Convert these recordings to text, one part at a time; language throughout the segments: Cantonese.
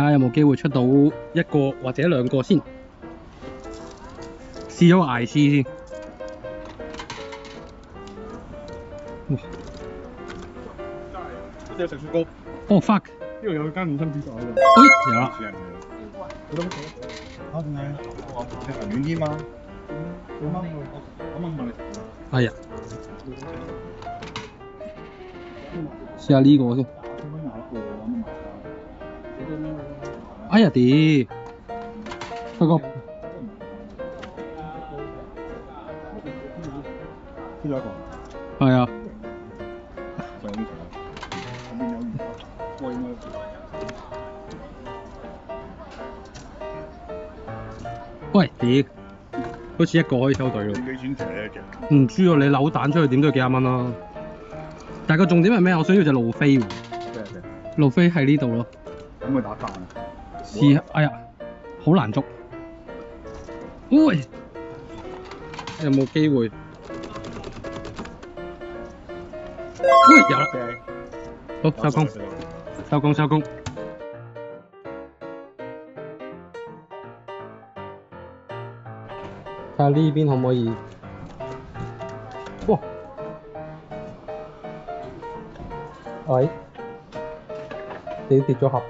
下有冇機會出到一個或者兩個先。試咗個艾斯先。哇！我哋有食雪糕。哦 fuck！ 呢度有間五星披薩喺度。哎，有啦。好多乜嘢？啊，仲係你行遠啲嘛？我問你。哎呀，試下呢個先。哎呀屌！不過邊有一個？係啊。上呢層，後面有我應該。喂屌！好似一個可以收隊咯。幾錢騎呢隻？唔知啊，你扭蛋出去點都要幾廿蚊啦。但係個重點係咩？我想要隻路飛喎。咩？路飛喺呢度咯。可唔可以打飯啊？試下，哎呀，好難捉。喂，有冇機會？喂，有啦。好，收工，收工，收工。睇下呢邊可唔可以？哇！喂，你跌咗盒。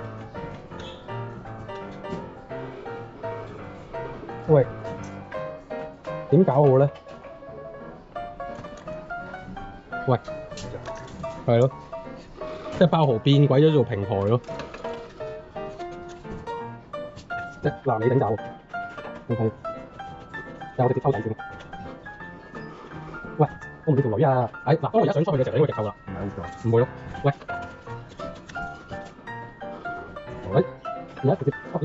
喂，點搞好咧？喂，係咯，即係爆豪變鬼咗做平台咯。嗱，你頂搞，OK。有直接抽底先。喂，我唔要條女啊！哎，嗱，當我而家想出去嘅時候，應該直抽啦。唔係好錯。唔會咯。喂，喂，而家直接抽。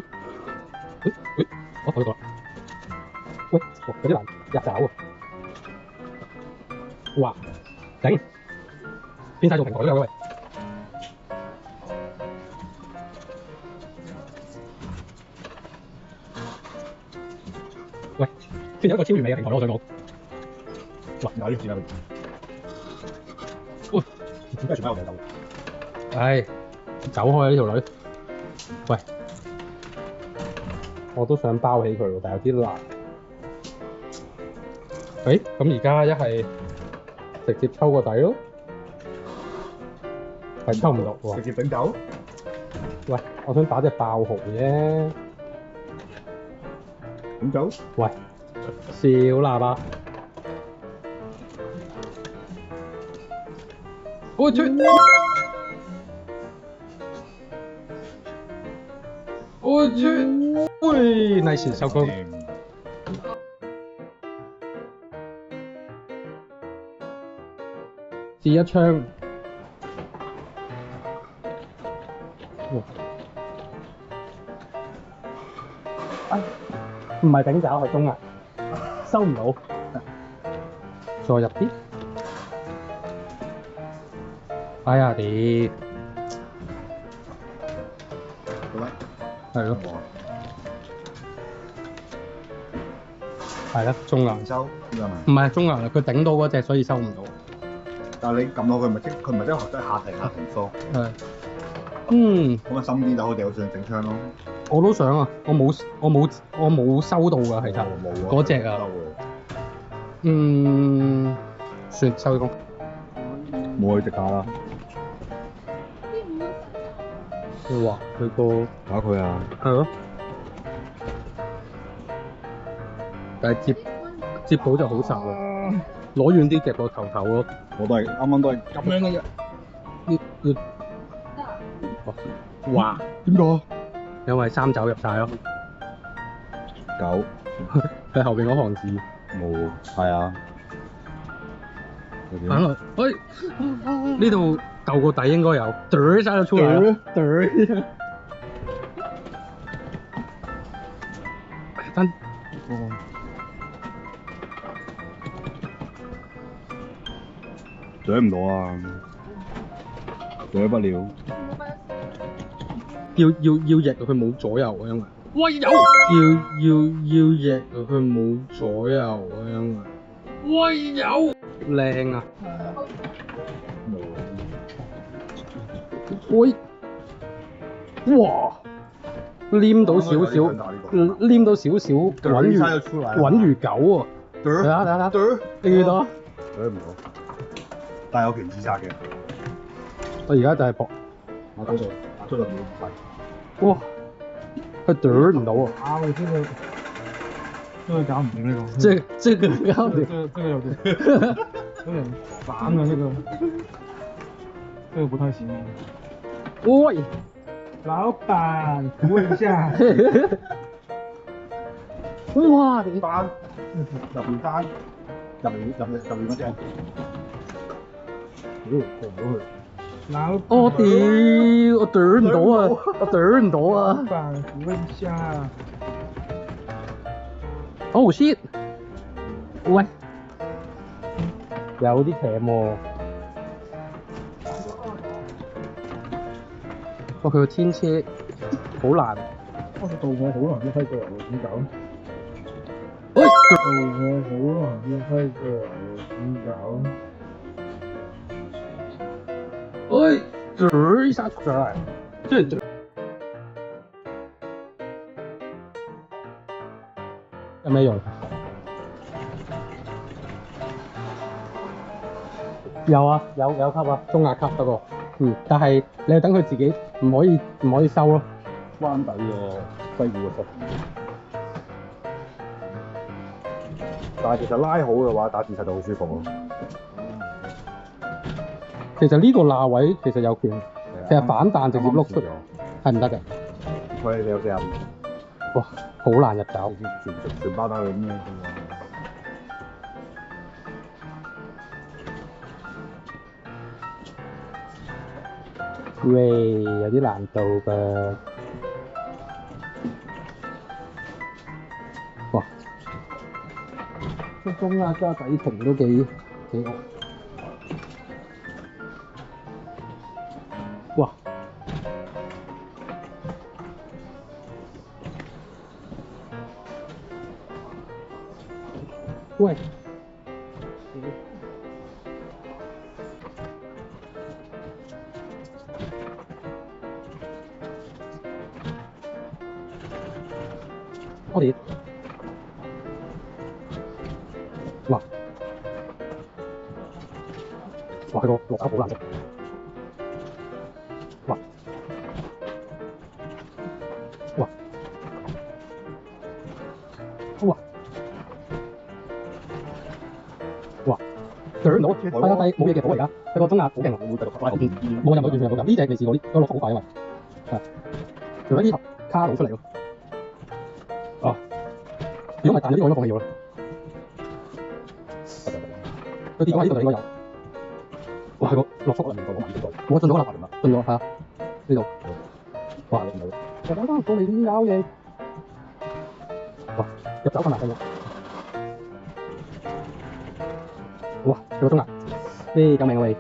我睇到啦。喂，有啲難入爪喎。哇，頂！變晒做平台咗喂。喂，變咗一個超完美嘅平台咯，我想講。哇，有啲字啦。喂，點解全部我哋走？唉，走開啊呢條女。喂，我都想包起佢喎，但係有啲難。誒，咁而家一係直接抽個底咯，係抽唔到喎。直接頂走。喂，我想打隻爆豪啫。頂走。喂，小喇叭。我去！我去！喂，nice 收工。試一槍。唔係頂爪，係中壓，收唔到。再入啲。哎呀屌！好啦。係咯。係啦，中壓。唔收呢個咪？唔係中壓啦，佢頂到嗰隻，所以收唔到。但係你撳落去咪即佢咪即係下停疏。係。嗯。咁啊深啲就好哋好想整槍咯。我都想啊，我冇收到㗎，其實冇嗰隻啊。嗯，算收工。冇去直打啦。哇！佢個打佢啊！係咯。但係接到就好實喎，攞遠啲夾個頭咯。我都係啱啱都係咁樣嘅啫。哇！點解？因為三爪入晒咯。九。佢後邊嗰行字。冇。係啊。行落，喂，呢度舊個底應該有，懟晒咗出嚟啦，懟。真。懟唔到啊！懟不了。要逆佢冇左右啊，因為。喂有。要逆佢冇左右啊，因為。喂有。靚啊！喂！哇！黏到少少，黏到少少穩如就出來了，穩如狗喎。睇下睇下，你見到啊？唔到，但有權自殺嘅。我而家就係搏，我嗰度打出嚟冇費。哇！佢啄唔到啊！啊，我這個搞唔掂呢個。這個搞唔掂。這個有點煩啊，這個不太行。喂，老闆，扶一下。哇！你單入邊單入邊嗰隻，過唔到去。老闆，我屌，我啄唔到啊！我啄唔到老啊闆，扶一下。 ！Oh shit！喂，有啲邪喎。哇！佢個天車好難。我導我好難先批過嚟喎，點搞？喂，導我好難先批過嚟喎，點搞？喂，啄一下出嚟，這有咩用？有啊，有級啊，中壓級不過，但係你要等佢自己唔可以收咯。關底個西湖個幅，但係其實拉好嘅話，打自殺就好舒服咯。其實呢個罅位其實有權，其實反彈直接碌出咗，係唔得嘅。佢有四廿，哇，好難入手。全包打佢咩？喂，有啲難度㗎。哇，個中壓加底停都幾惡。哇！喂！我哋哇！哇！佢個落手好難食。哇！哇！哇！哇！啄唔到，低冇嘢嘅火嚟㗎，佢個中壓好勁，冇任何完全冇任呢隻未試過，呢個落好快啊嘛，係，除咗呢盒卡佬出嚟咯，啊！如果唔係彈咗呢個應該放棄咗啦，佢跌咗喺呢度就應該有，哇！佢個落速啊，我進咗啦，進咗係啊，呢度，哇！我等間過嚟點搞嘢？哇！入手困難嘅。哇！佢個中壓，咩救命啊喂！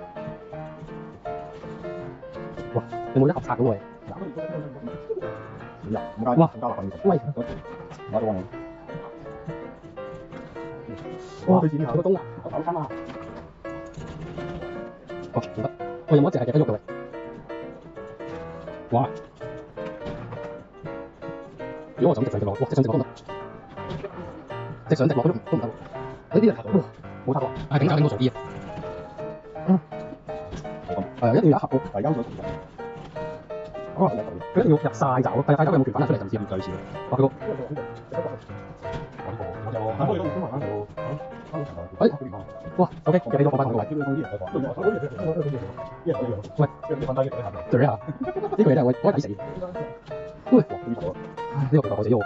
哇！有冇一盒拆到喂？哇！喂！哇！佢個中壓，我手親啊！哇！唔得，我有冇一隻係夾得喐嘅喂？哇！如果我就咁直上直落，哇！直上直落都唔得，直上直落都唔得。呢啲啊，冇拆過，係頂手頂到傻啲啊！係一定要有一盒喎，係優咗。哦，佢一定要入晒爪，但係塊爪有冇權反彈出嚟就唔知啦。就試啦。哇！佢個哇 ，OK， 入呢個放翻同個位。喂，對下，呢個嘢真係我抵死。喂，呢個其實我死咗喎。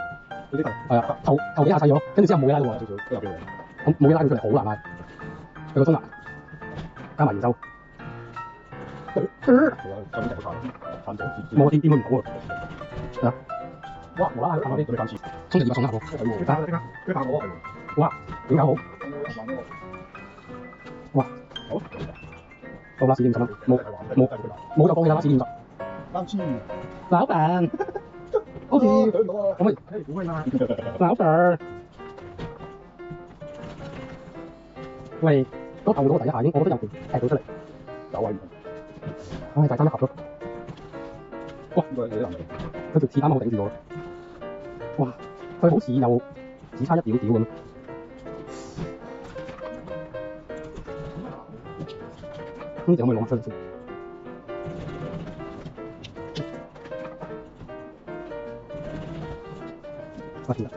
係啊，頭幾下砌咗，跟住之後冇嘢拉到喎。咁冇嘢拉到出嚟好難拉。佢個中壓加埋元收。冇掂佢唔到啊！係啊！哇！無啦啦打嗰啲衝擊200重壓喎！哇！點搞好？哇！好，到拉屎50蚊，冇就放棄啦，拉屎50。老闆，好似可唔可以？老闆，喂，嗰頭到第一下已經，我覺得有權踢到出嚟。9位。唉，就係爭一盒咯。哇！佢條鐵板冇頂住我。哇！佢好似又只差一點點咁。空姐可唔可以攞埋出嚟先？啊，天啊！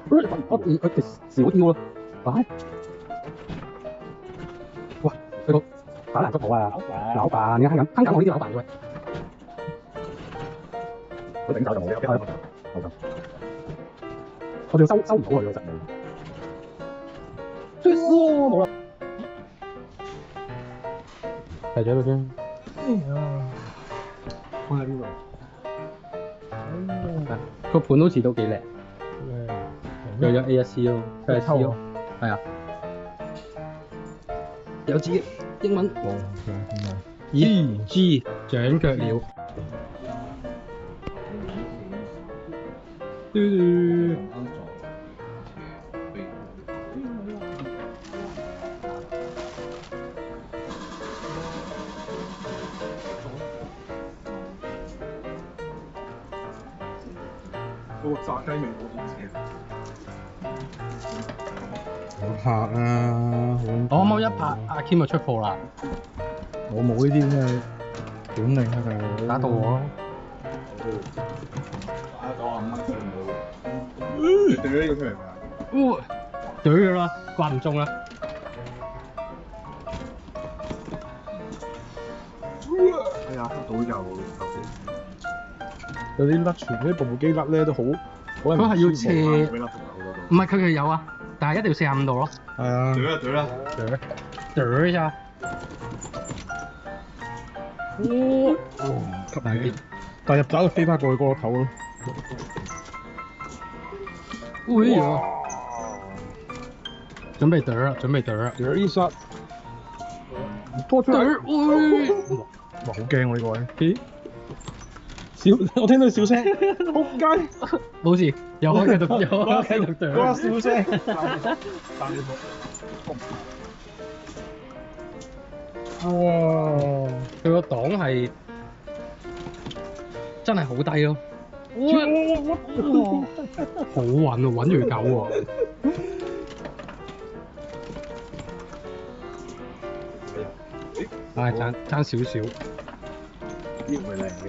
佢少啲咯，唉！哇！佢個打爛骨頭啊！老闆，你看香港我呢啲老闆嘅喂，佢頂手就冇呢個，我仲收唔到佢喎，真係。最衰冇啦。係咗啦啫。放喺邊度？個盤好似都幾靚，又有 ASC 咯，佢係 C 咯，係啊，有字英文。咦 G 長腳鳥。嗰個炸雞味好點寫？有客啊！我可唔可以一拍阿 Kim 就出貨啦？我冇呢啲咁嘅本領啊，大佬。打到我咯！打95蚊上到，掉呢個出嚟㗎。懟佢啦，掛唔中啦。係啊，到就有啲甩全啲部機甩咧都好，佢係要斜，俾粒唔係佢有啊，但係一定要45度咯。係啊，懟啦，懟一下。吸埋啲，但入爪就飛翻過去個頭咯。哎呀！準備懟啦，準備懟啦。有一殺，拖出嚟。哇，好驚喎呢個位。咦？我聽到笑聲，仆街！冇事，又可以繼續懟。嗰個笑聲。哇！佢個檔係真係好低咯。好穩啊，穩住狗喎。唉，爭少少。呢個係靚嘅，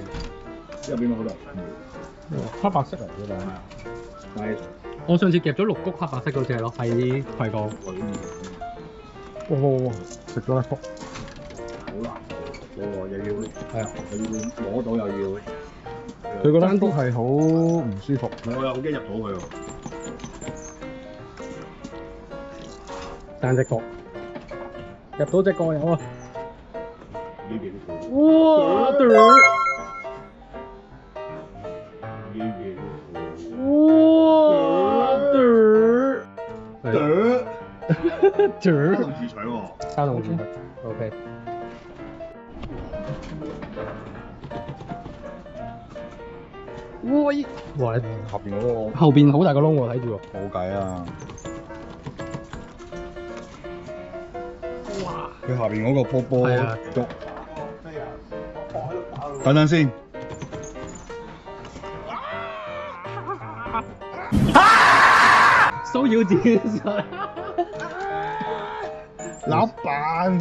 入邊好多黑白色嚟㗎嘛？但係我上次夾咗6谷黑白色嗰只咯，喺葵港。哇！食咗一幅。好難喎，又要係啊，又要攞到又要。佢嗰單幅係好唔舒服。我又好驚入到去喎。單隻角，入到隻角有啊！呢邊都好。哇！呢邊都好。自取喎。三同自取 ，OK。喂！哇！後邊嗰個後邊好大個窿喎，睇住喎。冇計啊！哇！佢下邊嗰個波波係啊喐。等陣先。騷擾戰術。老闆，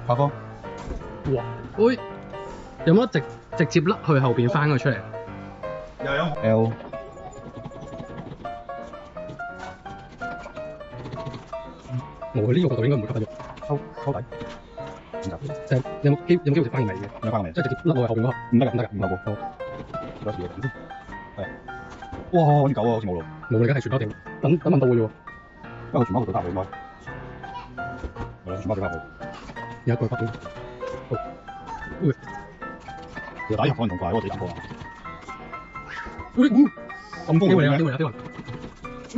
下方。哇！喂，有冇得直接甩去後邊翻佢出嚟？又有 L 我呢個角度應該唔會吸得喐。收底。就係有冇機會食翻個尾嘅？有翻嚟，即係直接甩落去後邊嗰下。唔得㗎，唔得㗎，唔得喎。有時嘢係。哇！揾狗啊，好似冇路。冇，而家係全包定，等運到嘅啫喎。不過全包佢搭佢應該。係啦，全包佢搭佢。有一個北邊。好。喂。其實打入可能仲快，我自己打過啦。喂，咁風嘅咩？機會啊！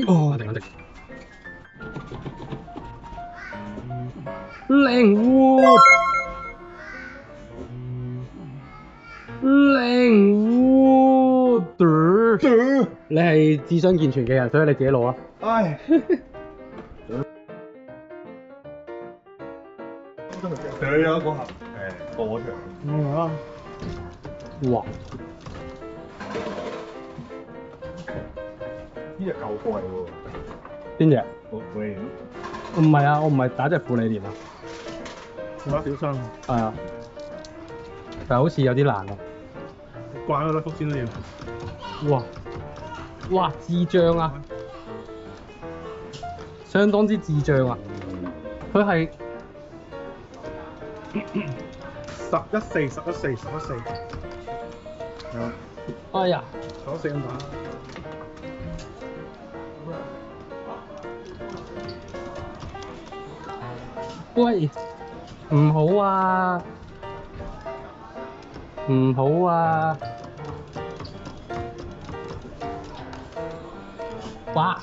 哦，定定。靈活，你係智商健全嘅人，所以你自己攞啦。唉。佢有一個過咗場。啊！哇！呢隻夠貴喎，邊隻？富利唔係啊，我唔係打隻富利連啊。我覺得小心，係啊，但係好似有啲難啊。慣咗啦，福先都要。哇！哇！智障啊！相當之智障啊！佢係11.4哎呀！ 11.4咁打。喂，唔好啊！唔好啊！哇！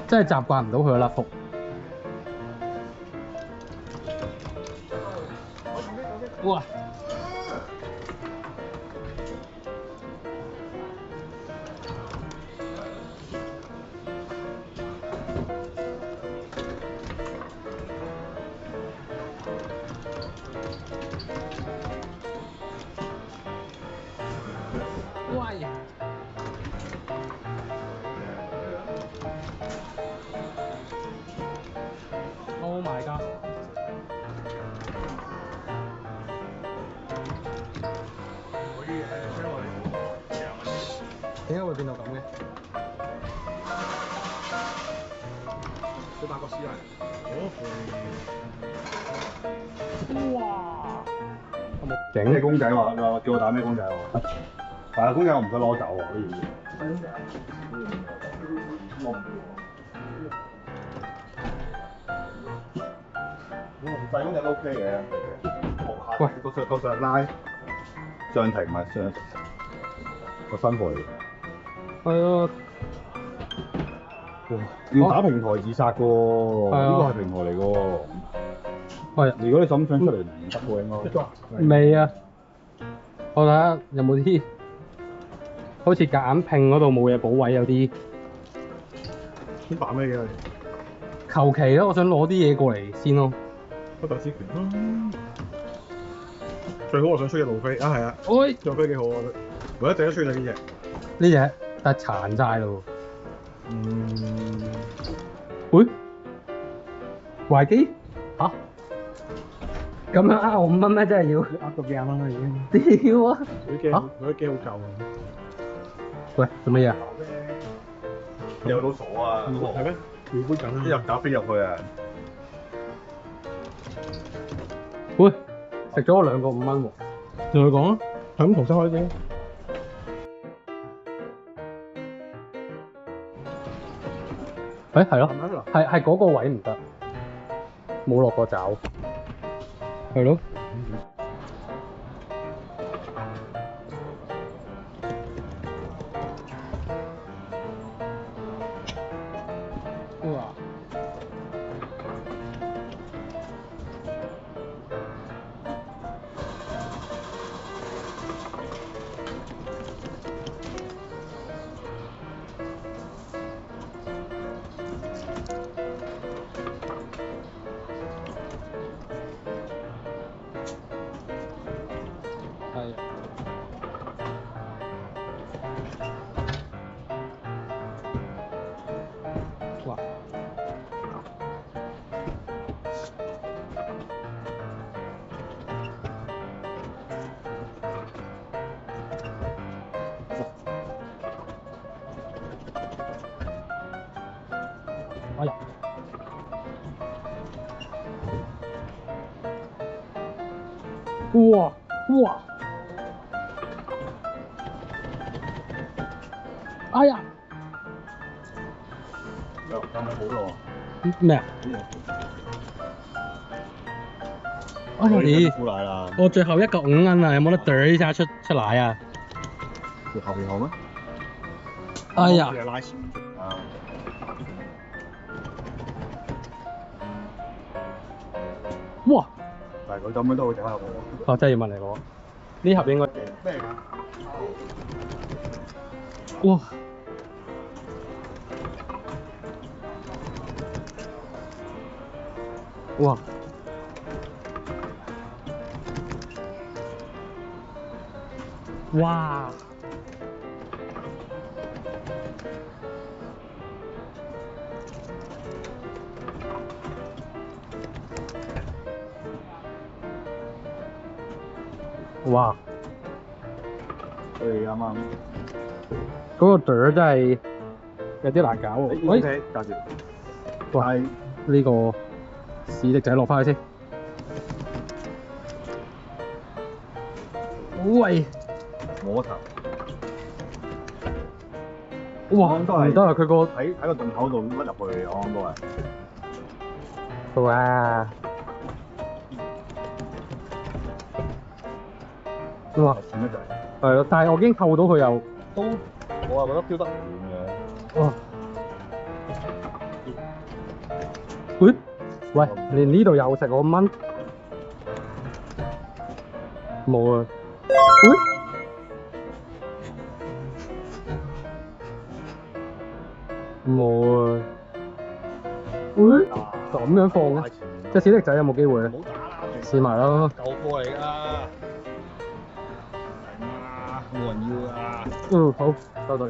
真係習慣唔到佢嘅甩幅。哇！喂！Oh my god！點解會變到咁嘅？小8個師奶。哇！咩公仔話叫我打咩公仔喎？係啊，公仔我唔使攞走喎，呢件事。細公仔都 OK 嘅。喂，個上拉上庭咪上個新貨嚟嘅。係啊！哇！要打平台自殺嘅喎，係啊呢個係平台嚟嘅喎。喂，如果你想出嚟唔得喎，應該。未啊！我睇下有冇啲好似夾硬拼嗰度冇嘢補位，有啲先打咩嘅？求其咯，我想攞啲嘢過嚟先咯。不鬥之拳啦！最好我想出隻路飛啊，係啊！喂，路飛幾好啊，我覺得。唯一值得出就呢隻。呢隻但係殘晒咯嗯。喎。喂，懷基嚇？咁樣呃我5蚊咩？真係要？呃到幾廿蚊啦已經。屌啊！佢啲機好舊啊。喂，做乜嘢啊？有到鎖啊！係咩？回杯緊一啦。入打飛入去啊！喂，食咗我2個5蚊喎。同佢講啊，係咁重新開先。係咯，係嗰個位唔得，冇落過爪。係咯。哇！係啊。哇！哎呀！哇！哇！哎呀！有咪好咯？咩啊？哎呀咦！苦奶啦！我最後一個5蚊啊，有冇得嘚一下出奶啊？後邊好咩？哎呀！拉前啊！哇！但係佢咁樣都好整下我。哦，真係要問你攞。呢盒應該咩㗎？哇！哇！哇！哇！佢哋啱啱。嗰個朵兒真係有啲難搞喎。喂， OK，價錢。哇！呢個士力仔落翻去先。喂！摸頭。哇！都係唔得啊！佢個喺個洞口度甩入去，我諗都係。哇！哇！淺得滯。係咯，但係我已經扣到佢又都，我係覺得飆得唔遠嘅。哇！喂，喂，連呢度又食我蚊，冇啊！喂，冇啊！喂，咁樣放嘅，隻小力仔有冇機會咧？唔好打啦，試埋啦。舊貨嚟㗎。係嘛，冇人要啊。嗯，好，收隊。